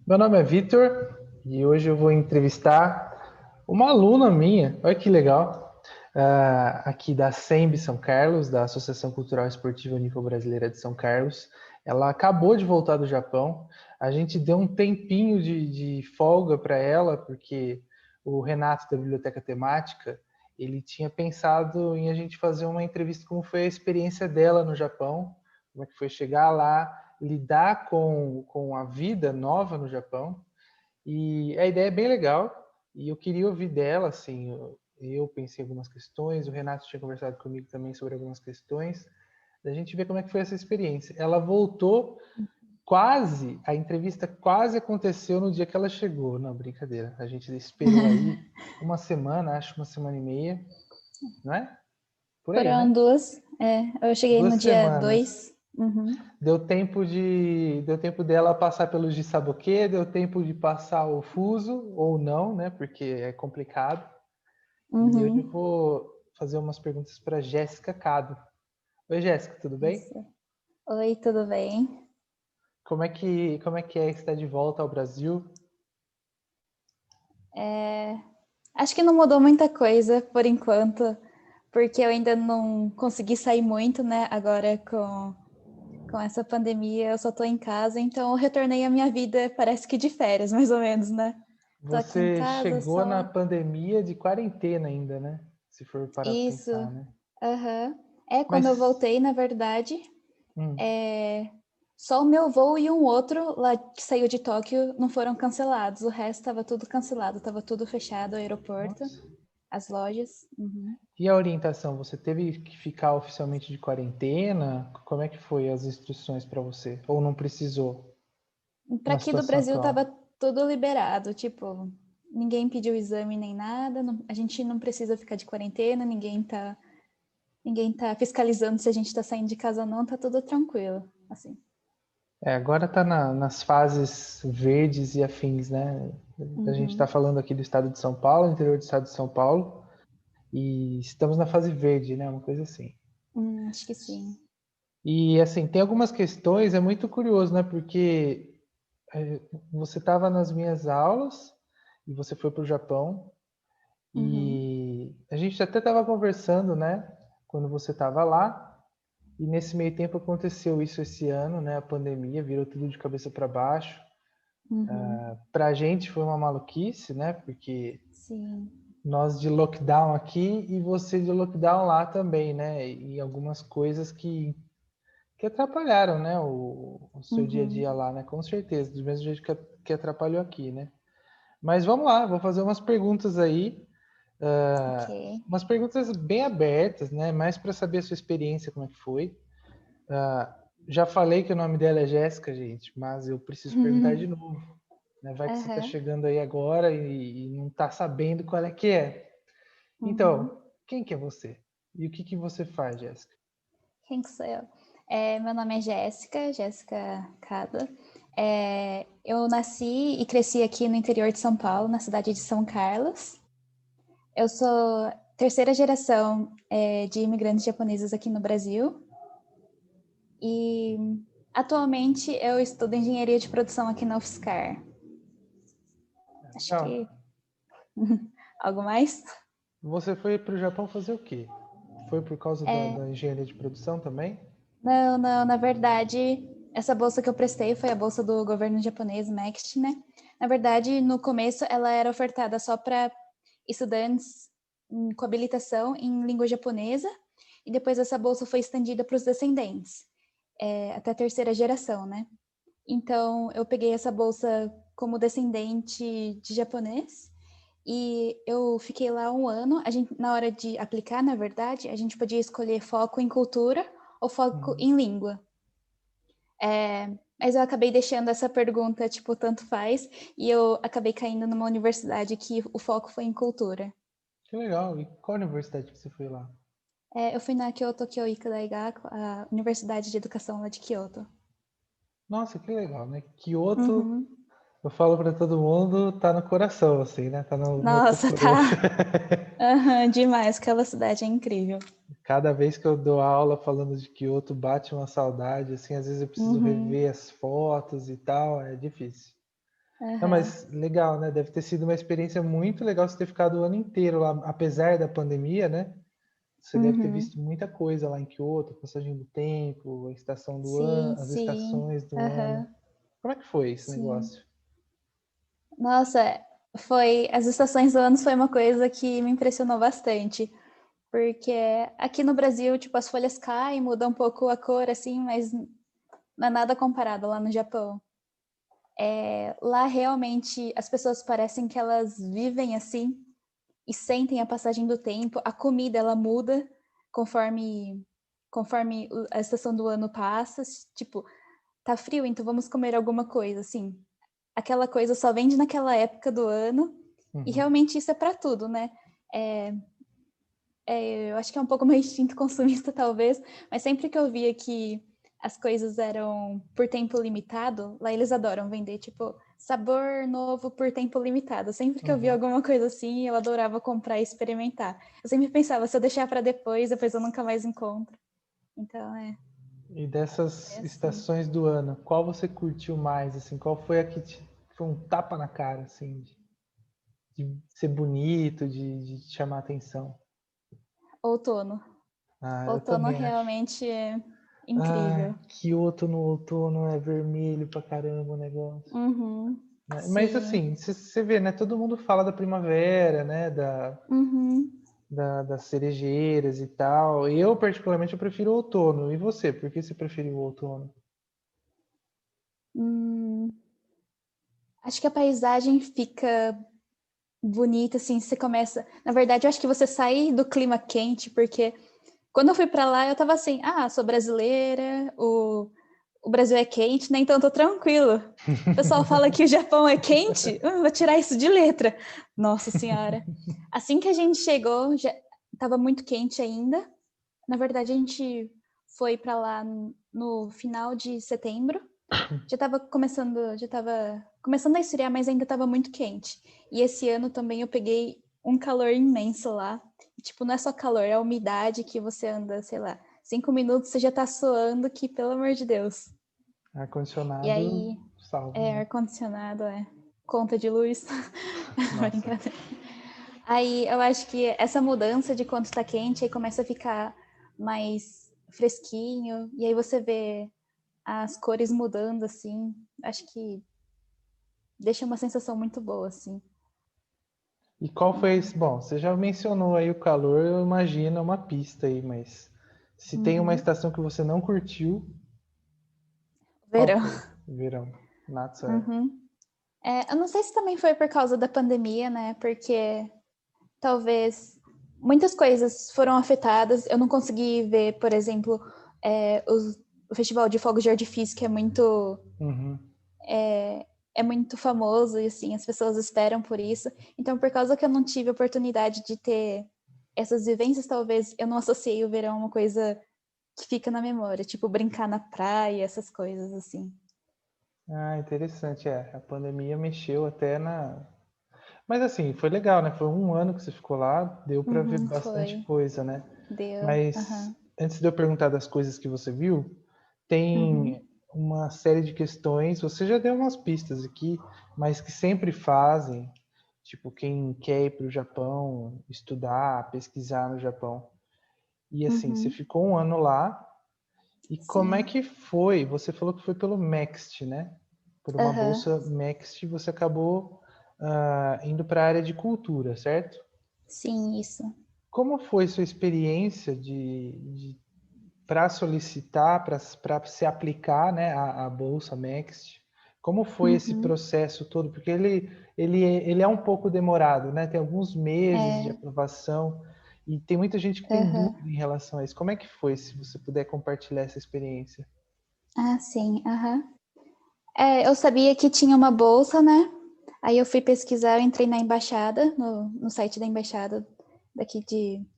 Meu nome é Vitor e hoje eu vou entrevistar uma aluna minha, olha que legal, aqui da SEMB São Carlos, da Associação Cultural Esportiva Nipo-Brasileira de São Carlos. Ela acabou de voltar do Japão, a gente deu um tempinho de folga para ela, porque o Renato da Biblioteca Temática, ele tinha pensado em a gente fazer uma entrevista como foi a experiência dela no Japão, como é que foi chegar lá, lidar com a vida nova no Japão. E a ideia é bem legal. E eu queria ouvir dela, assim, eu pensei em algumas questões, o Renato tinha conversado comigo também sobre algumas questões, da gente ver como é que foi essa experiência. Ela voltou quase, a entrevista quase aconteceu no dia que ela chegou. Não, brincadeira. A gente esperou aí uma semana, acho uma semana e meia, não é? Por aí, Foram né? duas. Eu cheguei Duas no dia semanas. 2. Uhum. Deu tempo dela passar pelo Jisabuque, deu tempo de passar o fuso ou não, né? Porque é complicado. E hoje eu Uhum. vou fazer umas perguntas para Jéssica Cado. Oi, Jéssica, tudo bem? Isso. Oi, tudo bem? Como é que é estar de volta ao Brasil? Acho que não mudou muita coisa por enquanto, porque eu ainda não consegui sair muito, né? Agora com essa pandemia, eu só tô em casa, então eu retornei à minha vida, parece que de férias, mais ou menos, né? Tô aqui em Você casa chegou na só. pandemia de quarentena ainda, né? Se for parar para Isso. pensar, né? Aham. Quando eu Mas, voltei, na verdade, hum, é, só o meu voo e um outro lá que saiu de Tóquio não foram cancelados. O resto estava tudo cancelado, estava tudo fechado, o aeroporto, nossa. as lojas. Uhum. E a orientação? Você teve que ficar oficialmente de quarentena? Como é que foi as instruções para você? Ou não precisou Para na aqui do situação Brasil estava atual? tudo liberado, tipo, ninguém pediu exame nem nada, a gente não precisa ficar de quarentena, ninguém tá fiscalizando se a gente está saindo de casa ou não, tá tudo tranquilo, assim. Agora está nas fases verdes e afins, né? A gente está Uhum. falando aqui do estado de São Paulo, interior do estado de São Paulo, e estamos na fase verde, né? Uma coisa assim. Acho que sim. E assim, tem algumas questões, é muito curioso, né? Porque é, você estava nas minhas aulas e você foi para o Japão, Uhum. e a gente até estava conversando, né? Quando você estava lá. E nesse meio tempo aconteceu isso esse ano, né? A pandemia virou tudo de cabeça para baixo. Uhum. Para a gente foi uma maluquice, né? Porque Sim. nós de lockdown aqui e você de lockdown lá também, né? E algumas coisas que atrapalharam, né? O seu dia a dia Uhum. lá, né? Com certeza, do mesmo jeito que atrapalhou aqui, né? Mas vamos lá, vou fazer umas perguntas aí, Ok. umas perguntas bem abertas, né? Mais para saber a sua experiência, como é que foi. Já falei que o nome dela é Jéssica, gente, mas eu preciso perguntar de novo, né? Vai que você está Aham. chegando aí agora e não está sabendo qual é que é. Uhum. Então, quem que é você? E o que que você faz, Jéssica? Quem que sou eu? Meu nome é Jéssica, Jéssica Cada. Eu nasci e cresci aqui no interior de São Paulo, na cidade de São Carlos. Eu sou terceira geração de imigrantes japoneses aqui no Brasil. E atualmente eu estudo engenharia de produção aqui na UFSCar. Acho Legal. que algo mais? Você foi para o Japão fazer o quê? Foi por causa da engenharia de produção também? Não, não, na verdade, essa bolsa que eu prestei foi a bolsa do governo japonês, MEXT, né? Na verdade, no começo ela era ofertada só para estudantes com habilitação em língua japonesa, e depois essa bolsa foi estendida para os descendentes, até a terceira geração, né? Então, eu peguei essa bolsa como descendente de japonês, e eu fiquei lá um ano. Na hora de aplicar, na verdade, a gente podia escolher foco em cultura ou foco Uhum. em língua. Mas eu acabei deixando essa pergunta, tipo, tanto faz, e eu acabei caindo numa universidade que o foco foi em cultura. Que legal. E qual universidade que você foi lá? Eu fui na Kyoto Kyoiku Daigaku, a Universidade de Educação lá de Kyoto. Nossa, que legal, né? Kyoto, Uhum. eu falo para todo mundo, tá no coração, assim, né? Tá no meu Nossa, coração. tá. Uhum, demais, aquela cidade é incrível. Cada vez que eu dou aula falando de Kyoto, bate uma saudade, assim, às vezes eu preciso Uhum. rever as fotos e tal, é difícil. Não, Aham. mas legal, né? Deve ter sido uma experiência muito legal você ter ficado o ano inteiro lá, apesar da pandemia, né? Você deve ter Uhum. visto muita coisa lá em Kyoto, passagem do tempo, a estação do ano, Sim, as sim. estações do ano. Aham. Como é que foi esse Sim. negócio? Nossa, foi. As estações do ano foi uma coisa que me impressionou bastante. Porque aqui no Brasil, tipo, as folhas caem, muda um pouco a cor, assim, mas não é nada comparado lá no Japão. Lá realmente as pessoas parecem que elas vivem assim e sentem a passagem do tempo. A comida ela muda conforme a estação do ano passa. Tipo, tá frio, então vamos comer alguma coisa, assim. Aquela coisa só vende naquela época do ano e Uhum. realmente isso é para tudo, né? Eu acho que é um pouco meu instinto consumista, talvez, mas sempre que eu via que as coisas eram por tempo limitado, lá eles adoram vender, tipo, sabor novo por tempo limitado. Sempre que eu via Uhum. alguma coisa assim, eu adorava comprar e experimentar. Eu sempre pensava, se eu deixar para depois eu nunca mais encontro. Então, E é dessas assim. estações do ano, qual você curtiu mais, assim? Qual foi a que foi um tapa na cara, assim, de ser bonito, de te chamar a atenção? Outono. Ah, eu Outono também acho. realmente é Ah, incrível. Kyoto no outono é vermelho pra caramba o negócio. Uhum. Né? Mas Sim. assim, você vê, né? Todo mundo fala da primavera, né? Uhum. Das cerejeiras e tal. Eu, particularmente, eu prefiro o outono. E você? Por que você preferiu o outono? Hum, acho que a paisagem fica bonita, assim, você começa. Na verdade, eu acho que você sai do clima quente, porque quando eu fui pra lá, eu tava assim, sou brasileira, o Brasil é quente, né? Então eu tô tranquilo. O pessoal fala que o Japão é quente, vou tirar isso de letra. Nossa Senhora. Assim que a gente chegou, já tava muito quente ainda. Na verdade, a gente foi pra lá no final de setembro. Já estava começando a esfriar, mas ainda estava muito quente. E esse ano também eu peguei um calor imenso lá. E, tipo, não é só calor, é a umidade que você anda, sei lá, 5 minutos você já tá suando, que pelo amor de Deus. E Ar-condicionado aí, salva, né? ar-condicionado, conta de luz. Nossa. Brincadeira. Aí eu acho que essa mudança de quando está quente, aí começa a ficar mais fresquinho, e aí você vê as cores mudando, assim. Acho que deixa uma sensação muito boa, assim. E qual foi esse? Bom, você já mencionou aí o calor, eu imagino uma pista aí, mas se tem uma Uhum. estação que você não curtiu, qual Verão. foi? Verão. Natsa. Uhum. Eu não sei se também foi por causa da pandemia, né? Porque talvez muitas coisas foram afetadas. Eu não consegui ver, por exemplo, o Festival de Fogos de Artifício, que Uhum. é muito famoso e assim, as pessoas esperam por isso. Então, por causa que eu não tive a oportunidade de ter essas vivências, talvez eu não associei o verão a uma coisa que fica na memória, tipo brincar na praia, essas coisas assim. Ah, interessante, é. A pandemia mexeu até na. Mas assim, foi legal, né? Foi um ano que você ficou lá, deu pra ver Uhum, bastante foi. coisa, né? Deu. Mas Aham. antes de eu perguntar das coisas que você viu, tem Uhum. uma série de questões, você já deu umas pistas aqui, mas que sempre fazem, tipo, quem quer ir para o Japão, estudar, pesquisar no Japão. E assim, você Uhum. ficou um ano lá, e como é Sim. que foi? Você falou que foi pelo Next, né? Por uma Aham. bolsa Next, você acabou indo para a área de cultura, certo? Sim, isso. Como foi sua experiência para solicitar, para se aplicar, né, a bolsa Next? Como foi esse Uhum. processo todo? Porque ele é um pouco demorado, né? Tem alguns meses de É. aprovação e tem muita gente que tem Aham. dúvida em relação a isso. Como é que foi, se você puder compartilhar essa experiência? Ah, sim. Aham. Eu sabia que tinha uma bolsa, né? Aí eu fui pesquisar, eu entrei na embaixada, no site da embaixada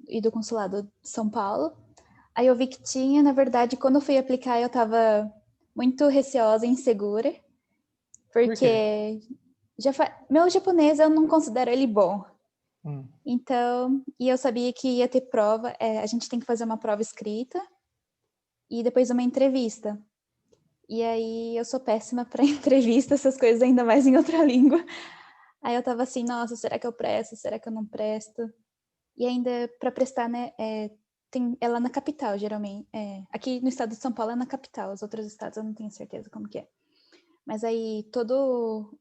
e do consulado de São Paulo. Aí eu vi que tinha, na verdade, quando eu fui aplicar, eu tava muito receosa e insegura, Por quê? porque meu japonês eu não considero ele bom. Hum. Então, e eu sabia que ia ter prova, a gente tem que fazer uma prova escrita e depois uma entrevista. E aí eu sou péssima para entrevista, essas coisas, ainda mais em outra língua. Aí eu tava assim, nossa, será que eu presto? Será que eu não presto? E ainda para prestar, né, é lá na capital, geralmente. Aqui no estado de São Paulo é na capital, os outros estados eu não tenho certeza como que é. Mas aí todo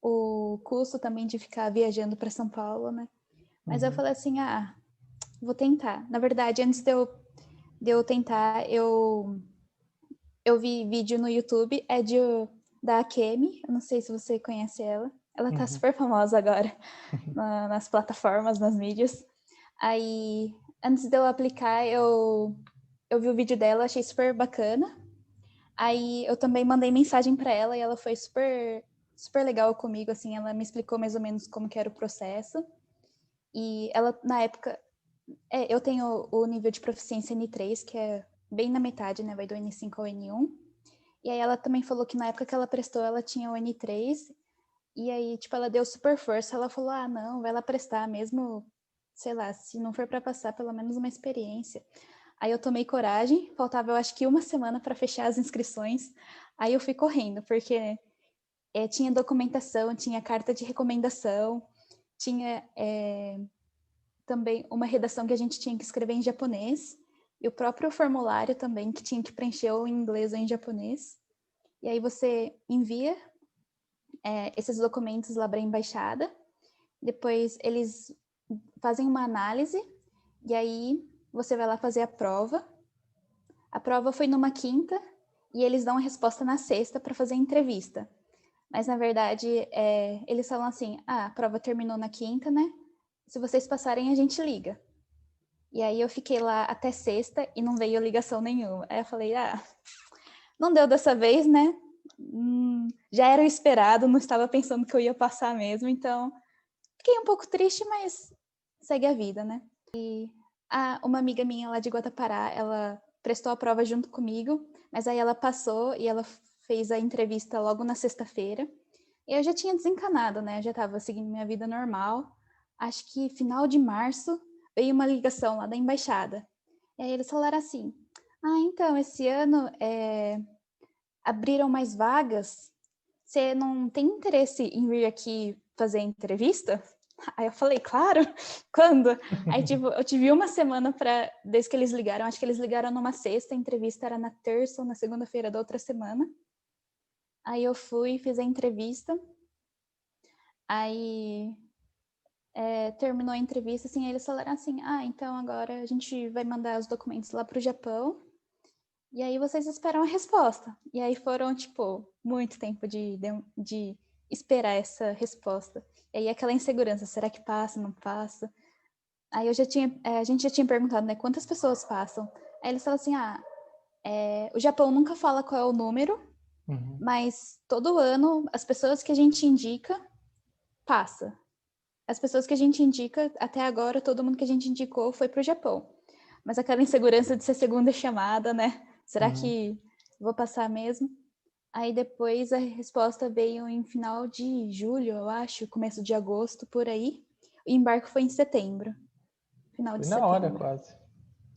o custo também de ficar viajando para São Paulo, né? Mas eu falei assim, vou tentar. Na verdade, antes de eu tentar, eu vi vídeo no YouTube, da Akemi, eu não sei se você conhece ela. Ela tá super famosa agora nas plataformas, nas mídias. Aí, antes de eu aplicar, eu vi o vídeo dela, achei super bacana. Aí eu também mandei mensagem para ela e ela foi super, super legal comigo, assim, ela me explicou mais ou menos como que era o processo. E ela, na época, eu tenho o nível de proficiência N3, que é bem na metade, né, vai do N5 ao N1. E aí ela também falou que na época que ela prestou, ela tinha o N3, e aí, tipo, ela deu super força, ela falou, não, vai lá prestar mesmo, sei lá, se não for para passar, pelo menos uma experiência. Aí eu tomei coragem, faltava eu acho que uma semana para fechar as inscrições, aí eu fui correndo, porque tinha documentação, tinha carta de recomendação, tinha também uma redação que a gente tinha que escrever em japonês, e o próprio formulário também, que tinha que preencher ou em inglês ou em japonês. E aí você envia esses documentos lá para a embaixada, depois eles fazem uma análise, e aí você vai lá fazer a prova. A prova foi numa quinta, e eles dão a resposta na sexta para fazer a entrevista. Mas, na verdade, eles falam assim, a prova terminou na quinta, né? Se vocês passarem, a gente liga. E aí eu fiquei lá até sexta e não veio ligação nenhuma. Aí eu falei, não deu dessa vez, né? Já era o esperado, não estava pensando que eu ia passar mesmo, então fiquei um pouco triste, mas segue a vida, né? E uma amiga minha lá de Guatapará, ela prestou a prova junto comigo, mas aí ela passou e ela fez a entrevista logo na sexta-feira. E eu já tinha desencanado, né? Eu já estava seguindo minha vida normal. Acho que final de março veio uma ligação lá da embaixada. E aí eles falaram assim: então, esse ano abriram mais vagas. Você não tem interesse em vir aqui fazer entrevista? Aí eu falei, claro, quando? Aí tipo, eu tive uma semana desde que eles ligaram, acho que eles ligaram numa sexta, a entrevista era na terça ou na segunda-feira da outra semana. Aí eu fui, fiz a entrevista, aí terminou a entrevista, assim, eles falaram assim, então agora a gente vai mandar os documentos lá pro Japão, e aí vocês esperam a resposta. E aí foram, tipo, muito tempo de esperar essa resposta. E aí aquela insegurança, será que passa, não passa? Aí a gente já tinha perguntado, né, quantas pessoas passam? Aí eles falaram assim, o Japão nunca fala qual é o número, mas todo ano as pessoas que a gente indica passa. As pessoas que a gente indica, até agora, todo mundo que a gente indicou foi pro Japão. Mas aquela insegurança de ser segunda chamada, né? Será que vou passar mesmo? Aí depois a resposta veio em final de julho, eu acho, começo de agosto, por aí. O embarque foi em setembro. Final Foi de na hora, setembro. quase.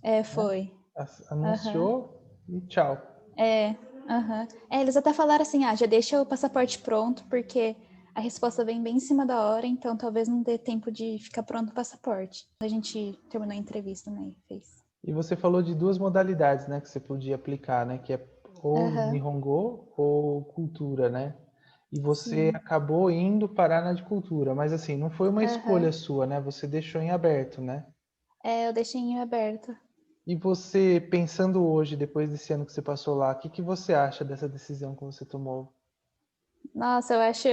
Né? Foi. Aham. Anunciou e tchau. Aham. Eles até falaram assim, já deixa o passaporte pronto, porque a resposta vem bem em cima da hora, então talvez não dê tempo de ficar pronto o passaporte. A gente terminou a entrevista, né, e fez. E você falou de duas modalidades, né, que você podia aplicar, né, que é ou Aham, Nihongo ou cultura, né? E você sim. acabou indo parar na de cultura, mas assim, não foi uma Aham. escolha sua, né? Você deixou em aberto, né? Eu deixei em aberto. E você, pensando hoje, depois desse ano que você passou lá, o que que você acha dessa decisão que você tomou? Nossa, eu acho.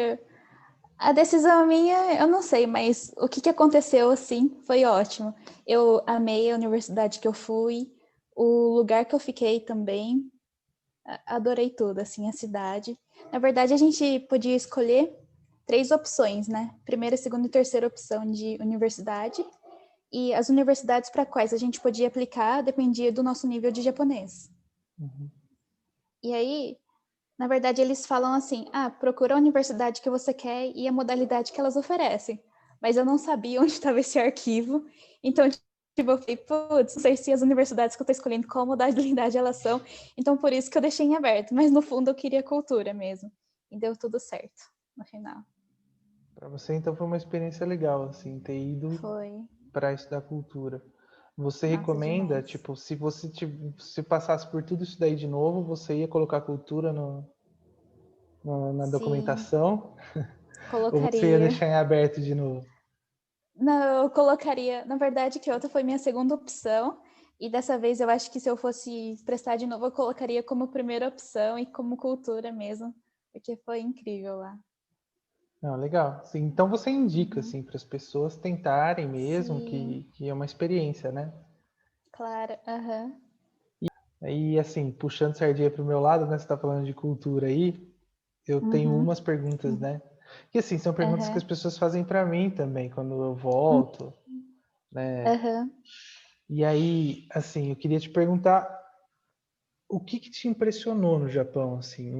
A decisão minha, eu não sei, mas o que aconteceu, assim, foi ótimo. Eu amei a universidade que eu fui, o lugar que eu fiquei também. Adorei tudo, assim, a cidade. Na verdade, a gente podia escolher 3 opções, né? Primeira, segunda e terceira opção de universidade. E as universidades para quais a gente podia aplicar dependia do nosso nível de japonês. E aí, na verdade, eles falam assim: procura a universidade que você quer e a modalidade que elas oferecem. Mas eu não sabia onde estava esse arquivo, então Tipo, eu fiquei, putz, não sei se as universidades que eu tô escolhendo qual modalidade elas são, então por isso que eu deixei em aberto, mas no fundo eu queria cultura mesmo. E deu tudo certo no final. Para você, então, foi uma experiência legal, assim, ter ido Foi. para estudar cultura. Você Nossa, recomenda, demais. tipo, se você se passasse por tudo isso daí de novo, você ia colocar cultura na Sim, documentação ou você ia colocaria. deixar em aberto de novo? Não, eu colocaria. Na verdade, Kyoto foi minha segunda opção. E dessa vez eu acho que se eu fosse prestar de novo, eu colocaria como primeira opção e como cultura mesmo. Porque foi incrível lá. Não, legal. Sim, então você indica, Uhum. assim, para as pessoas tentarem mesmo, Sim, que é uma experiência, né? claro. Aham. E assim, puxando sardinha para o meu lado, né? Você está falando de cultura aí, eu tenho Uhum. umas perguntas, né? Que assim, são perguntas que as Aham. pessoas fazem para mim também, quando eu Uhum. volto, né? Aham. E aí, assim, eu queria te perguntar o que que te impressionou no Japão, assim?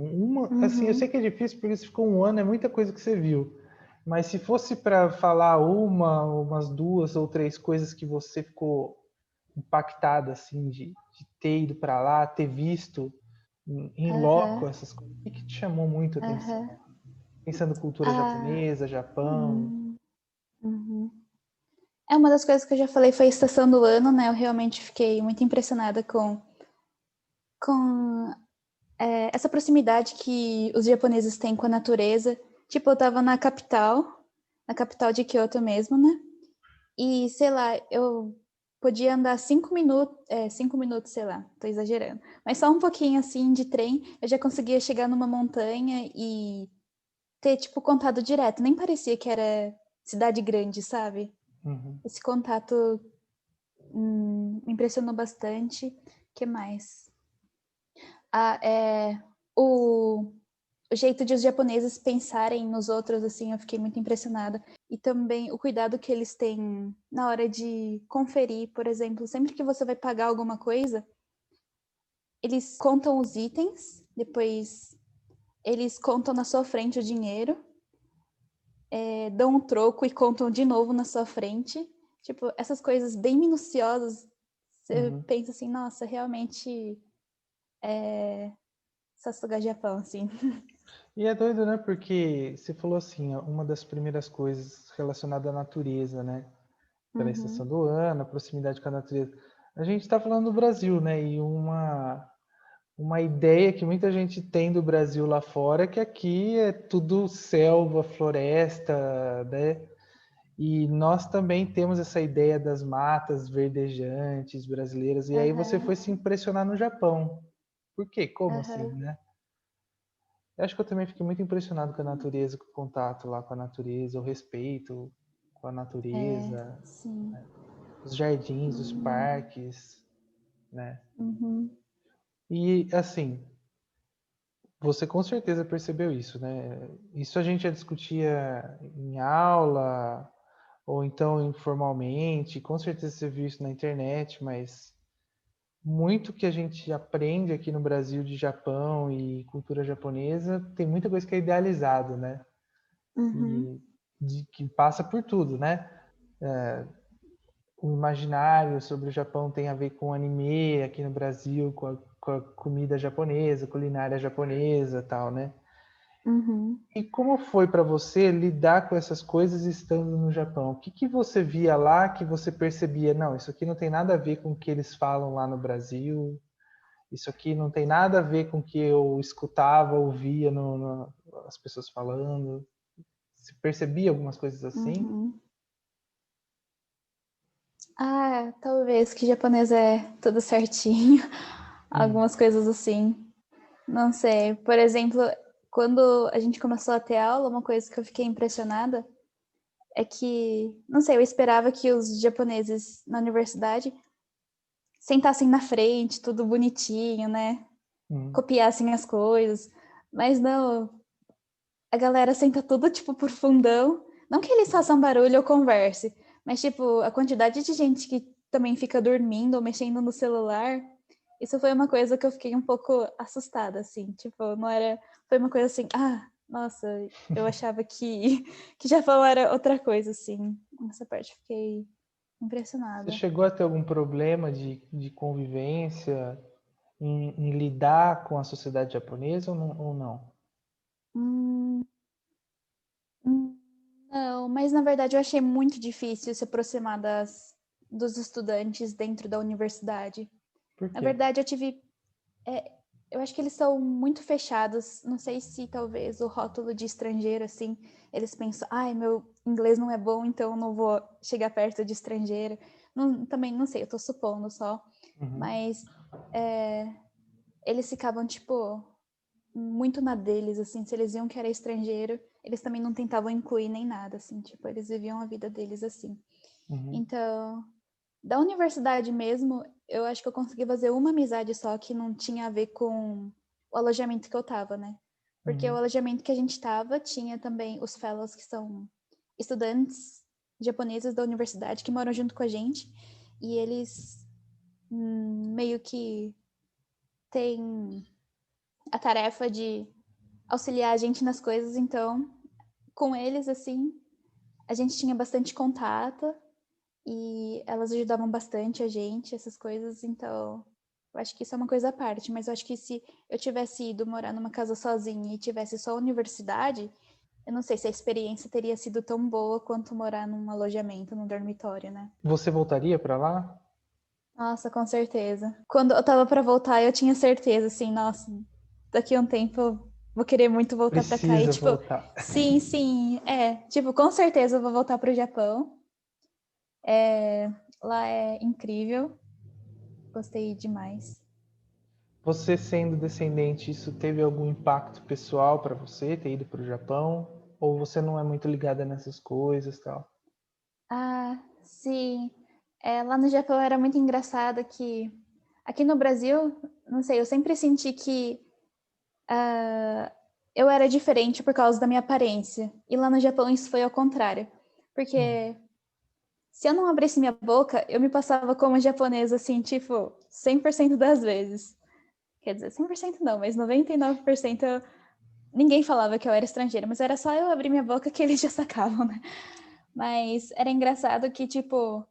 Assim, eu sei Uhum. que é difícil porque você ficou um ano, é muita coisa que você viu. Mas se fosse para falar umas duas ou três coisas que você ficou impactada, assim, de ter ido para lá, ter visto em loco Aham. essas coisas, o que que te chamou muito a atenção? Aham. Pensando cultura Ah. japonesa, Japão. Hum. Uhum. É uma das coisas que eu já falei foi a estação do ano, né? Eu realmente fiquei muito impressionada com essa proximidade que os japoneses têm com a natureza. Tipo, eu tava na capital de Kyoto mesmo, né? E, sei lá, eu podia andar 5 minutos, 5 minutos, sei lá, tô exagerando. Mas só um pouquinho assim de trem, eu já conseguia chegar numa montanha e ter, tipo, contato direto. Nem parecia que era cidade grande, sabe? Uhum, Esse contato me impressionou bastante. O que mais? Ah, o jeito de os japoneses pensarem nos outros, assim, eu fiquei muito impressionada. E também o cuidado que eles têm na hora de conferir, por exemplo, sempre que você vai pagar alguma coisa, eles contam os itens, depois eles contam na sua frente o dinheiro, dão um troco e contam de novo na sua frente. Tipo, essas coisas bem minuciosas, você uhum. pensa assim, nossa, realmente Sasuga Japão, assim. E é doido, né? Porque você falou assim, ó, uma das primeiras coisas relacionada à natureza, né? Pela estação Uhum, do ano, a proximidade com a natureza. A gente está falando do Brasil, né? E uma ideia que muita gente tem do Brasil lá fora é que aqui é tudo selva, floresta, né? E nós também temos essa ideia das matas verdejantes brasileiras. E aí você aham, foi se impressionar no Japão. Por quê? Como assim, aham. né? Eu acho que eu também fiquei muito impressionado com a natureza, com o contato lá com a natureza, o respeito com a É, natureza, sim. os jardins, os Hum, parques, né? uhum, E assim, você com certeza percebeu isso, né? Isso a gente já discutia em aula ou então informalmente, com certeza você viu isso na internet, mas muito que a gente aprende aqui no Brasil de Japão e cultura japonesa tem muita coisa que é idealizado, né? uhum, E que passa por tudo, né? O imaginário sobre o Japão tem a ver com anime aqui no Brasil, com a comida japonesa, culinária japonesa, tal, né? uhum. E como foi para você lidar com essas coisas estando no Japão? O que que você via lá que você percebia, não, isso aqui não tem nada a ver com o que eles falam lá no Brasil, isso aqui não tem nada a ver com o que eu escutava, ouvia as pessoas falando. Você percebia algumas coisas assim? Uhum. Ah, talvez que japonês é tudo certinho. Hum, Algumas coisas assim. Não sei. Por exemplo, quando a gente começou a ter aula, uma coisa que eu fiquei impressionada é que, não sei, eu esperava que os japoneses na universidade sentassem na frente, tudo bonitinho, né? hum, Copiassem as coisas. Mas não, a galera senta tudo, tipo, por fundão. Não que eles façam barulho ou converse, mas, tipo, a quantidade de gente que também fica dormindo ou mexendo no celular, isso foi uma coisa que eu fiquei um pouco assustada, assim. Tipo, não era... Foi uma coisa assim, ah, nossa, eu achava que Japão era outra coisa, assim. Nessa parte fiquei... Você impressionada. chegou a ter algum problema de convivência em lidar com a sociedade japonesa ou não? Hum, hum, não, mas na verdade eu achei muito difícil se aproximar dos estudantes dentro da universidade. Por Na quê? verdade, é, eu acho que eles são muito fechados. Não sei se talvez o rótulo de estrangeiro, assim, eles pensam, ai, meu inglês não é bom, então eu não vou chegar perto de estrangeiro. Também não sei, eu tô supondo só. Uhum, Mas eles ficavam, tipo, muito na deles, assim. Se eles viam que era estrangeiro, eles também não tentavam incluir nem nada, assim. Tipo, eles viviam a vida deles assim. uhum, Então, da universidade mesmo, eu acho que eu consegui fazer uma amizade só que não tinha a ver com o alojamento que eu tava, né? Porque o uhum. alojamento que a gente tava tinha também os fellows que são estudantes japoneses da universidade que moram junto com a gente. E eles meio que têm a tarefa de auxiliar a gente nas coisas, então, com eles, assim, a gente tinha bastante contato e elas ajudavam bastante a gente, essas coisas, então eu acho que isso é uma coisa à parte, mas eu acho que se eu tivesse ido morar numa casa sozinha e tivesse só universidade, eu não sei se a experiência teria sido tão boa quanto morar num alojamento, num dormitório, né? Você voltaria para lá? Nossa, com certeza. Quando eu tava pra voltar, eu tinha certeza, assim, nossa, daqui a um tempo eu vou querer muito voltar pra cá. E, Precisa tipo, voltar. sim, tipo, com certeza eu vou voltar pro Japão. Lá é incrível. Gostei demais. Você sendo descendente, isso teve algum impacto pessoal para você ter ido para o Japão? Ou você não é muito ligada nessas coisas, tal? Ah, sim. Lá no Japão era muito engraçado que aqui no Brasil, não sei, eu sempre senti que eu era diferente por causa da minha aparência. E lá no Japão isso foi ao contrário. Hum. Porque se eu não abrisse minha boca, eu me passava como japonesa, assim, tipo, 100% das vezes. Quer dizer, 100% não, mas 99% ninguém falava que eu era estrangeira, mas era só eu abrir minha boca que eles já sacavam, né? Mas era engraçado que, tipo,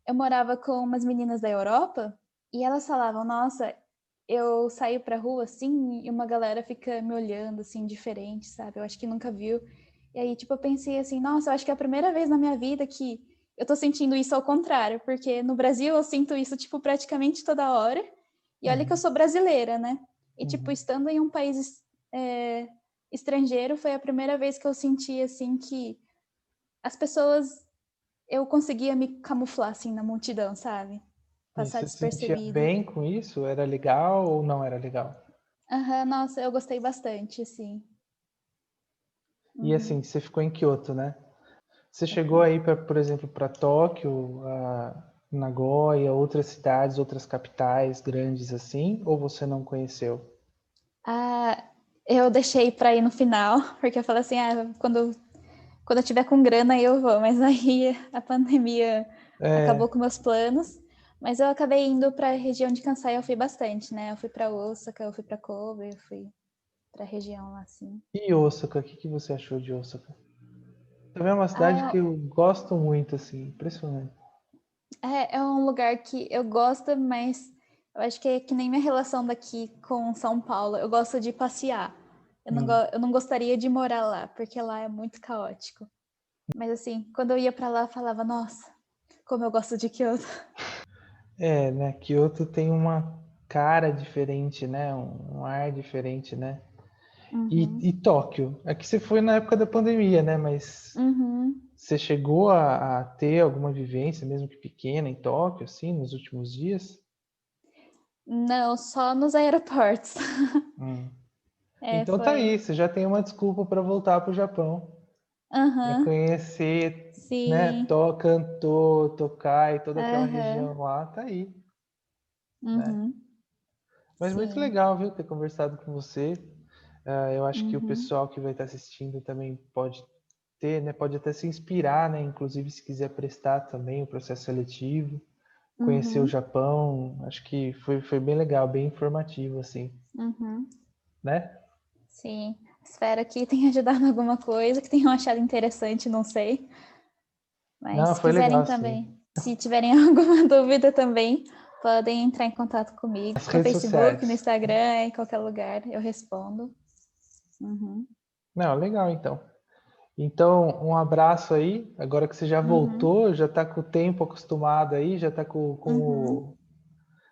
eu morava com umas meninas da Europa e elas falavam, nossa, eu saio pra rua assim e uma galera fica me olhando assim, diferente, sabe? Eu acho que nunca viu. E aí, tipo, eu pensei assim, nossa, eu acho que é a primeira vez na minha vida que eu tô sentindo isso ao contrário, porque no Brasil eu sinto isso, tipo, praticamente toda hora. E olha que eu Uhum, sou brasileira, né? E, tipo, uhum. estando em um país estrangeiro, foi a primeira vez que eu senti, assim, que as pessoas eu conseguia me camuflar assim na multidão, sabe? E Passar você se sentia despercebida. bem com isso? Era legal ou não era legal? Aham, nossa, eu gostei bastante, assim. E assim, Uhum. você ficou em Kyoto, né? Você chegou aí, por exemplo, para Tóquio, Nagoya, outras cidades, outras capitais grandes assim, ou você não conheceu? Ah, eu deixei pra ir no final, porque eu falei assim, quando eu tiver com grana eu vou, mas aí a pandemia acabou É, com meus planos. Mas eu acabei indo pra região de Kansai, eu fui bastante, né? Eu fui pra Osaka, eu fui pra Kobe, eu fui pra região lá, assim. e Osaka, o que que você achou de Osaka? Também é uma cidade que Ah, eu gosto muito, assim, impressionante. é um lugar que eu gosto, mas eu acho que é que nem minha relação daqui com São Paulo. Eu gosto de passear. Hum. Eu não gostaria de morar lá, porque lá é muito caótico. Mas assim, quando eu ia pra lá, eu falava, nossa, como eu gosto de Kyoto. É, né? Kyoto tem uma cara diferente, né? Um ar diferente, né? Uhum. E Tóquio? Aqui você foi na época da pandemia, né? Mas Uhum. você chegou a ter alguma vivência, mesmo que pequena, em Tóquio, assim, nos últimos dias? Não, só nos aeroportos. Hum. É, Então tá aí, foi. você já tem uma desculpa para voltar para o Japão, para Aham. conhecer, né? Sim. Kanto, Tokai, toda aquela região Aham. lá, tá aí, né? Uhum. Mas muito Sim. legal, viu, ter conversado com você. Eu acho que o Uhum. pessoal que vai estar assistindo também pode ter, né? Pode até se inspirar, né? Inclusive se quiser prestar também o processo seletivo, conhecer o Uhum. Japão. Acho que foi bem legal, bem informativo, assim, Uhum. né? Sim, espero que tenha ajudado em alguma coisa, que tenham achado interessante, não sei. Mas Não, se foi quiserem legal, também, sim. Se tiverem alguma dúvida também, podem entrar em contato comigo As no redes Facebook, sociais. no Instagram, em qualquer lugar, eu respondo. Uhum. Não, legal então. Então, um abraço aí. Agora que você já Uhum. voltou, já está com o tempo acostumado aí, já está com Uhum.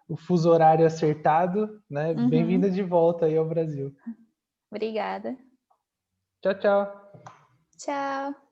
o fuso horário acertado, né? Bem-vinda Uhum. de volta aí ao Brasil. Obrigada. Tchau, tchau. Tchau.